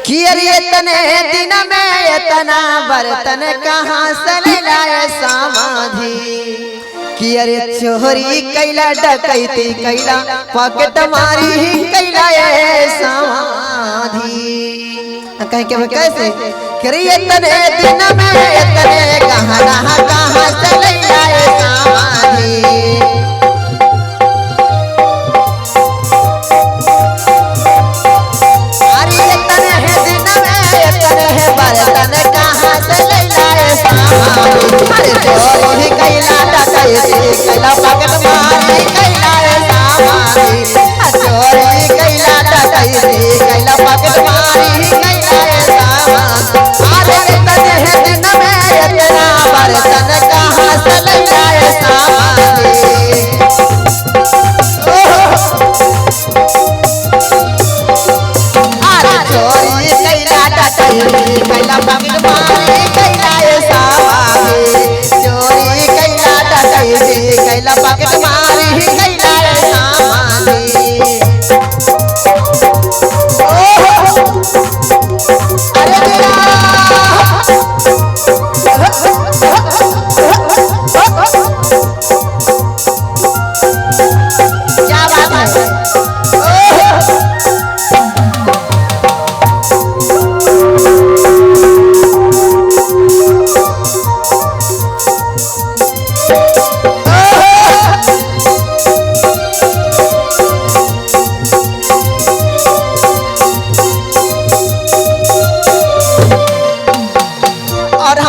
कि अरे इतने दिन में इतना बर्तन कहाँ से लाए समाधि कि अरे चोरी कैला डकैती कैला पॉकेट मारी कैला समाधि कह के कैसे कि इतने दिन में इतने गहना कहाँ से लाए समाधि बर्तन कहाँ से लाए समाधि चोरी कैला डकैती कैला पॉकेट मारी कैला समाधि चोरी कैला डकैती कैला पॉकेट मारी कैला समाधि अरे इतने दिन में इतना बर्तन कहाँ से लाए समाधि अरे चोरी कैला डकैती कैला पॉकेट मारी कैला समाधि चोरी कैला डकैती कैला पॉकेट मारी कैला समाधि क्या बात है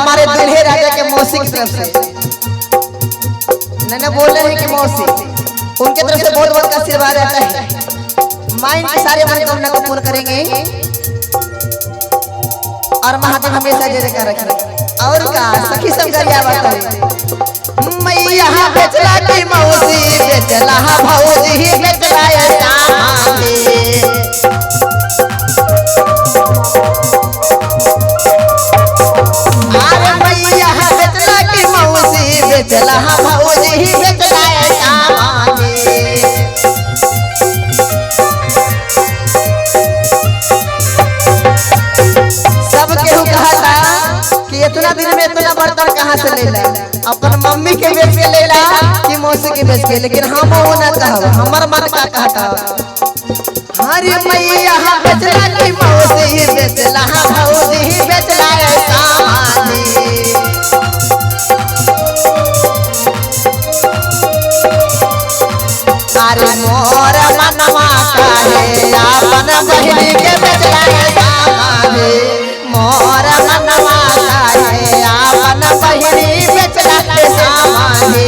मौसी की तरफ से नन्हे बोल रहे हैं कि मौसी उनके तरफ से बहुत बहुत आशीर्वाद आता है। माइन के सारे मनोकामना को पूर्ण करेंगे और महादेव हमेशा जय जयकार रखेंगे। और का सखी सब गरिया बात है मैया बेचला की मौसी बेचला भौजी बेचला बेचला भौजी बेचला सब केहू कहता कि इतना दिन में इतना बर्तन कहाँ से लेला अपन मम्मी के बेच के लेला कि मौसी के बेच के लेकिन हम वो ना कहब हमर मन का कहता हरे मैया बेचला की मौसी बेचला भौजी बेचला समाधि अरे मोर मनवा काहे अपन बहिनी के बेचला समाधि मोर मनवा काहे अपन बहिनी बेचला समाधि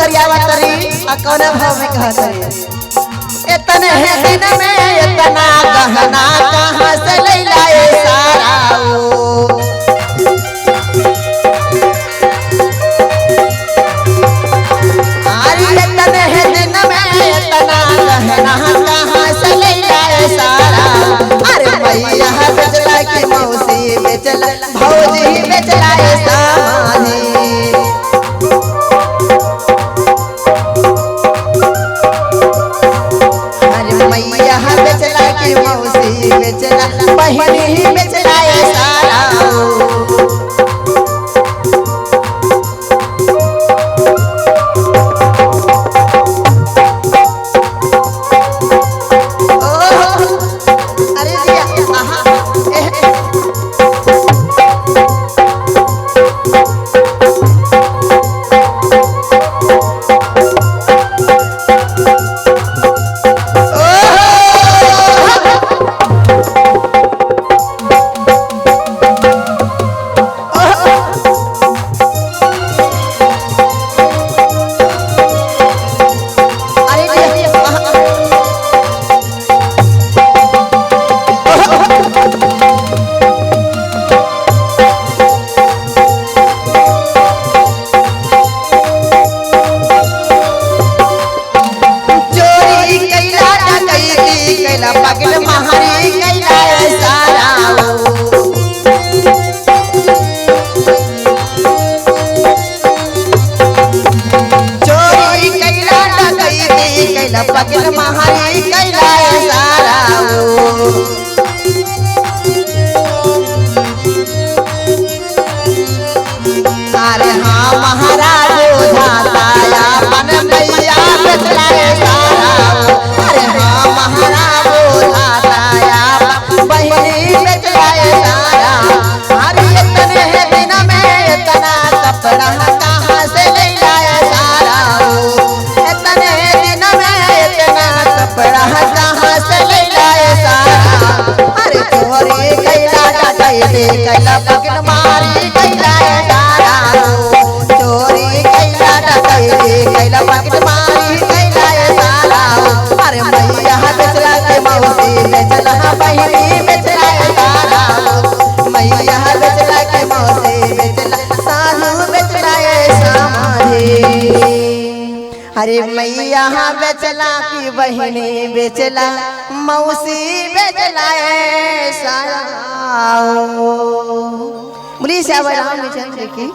कौन भाव में कहता है इतने दिन में इतना गहना कहाँ से ले लाए सारा अरे इतने दिन में इतना गहना कहाँ से ले लाए सारा अरे मैया बेचला की मौसी बेचला भौजी बेचला समाधि बेचला की मौसी बेचला बहिनी बेचला सारा अरे कैला पकड़ महारी कैला सारा चोरी कैला डकैती कैला पकड़ महारी कैला सारा अरे हाँ महाराज धाताया बन मैया बेचलाए सारा अरे हाँ महाराज धाताया बहनी बेचलाए सारा अरे इतने दिन में इतना कपड़ा कहाँ से ले लाए सारा इतने दिन में इतना कपड़ा कहाँ से ले लाए सारा अरे चोरी कैला डकैती कैला पकड़ मारी कैला सारा चोरी कैला डकैती कैला पकड़ मारी कैला सारा अरे मैया बेचला के मौसी बेचला बहनी बेचला सारा मैया बेचला के मौसी बेचला साधु बेचला समाधि अरे मैया बेचला की बहनी बेचला मौसी बेचला सारा बोलिए श्याम रामचंद्र की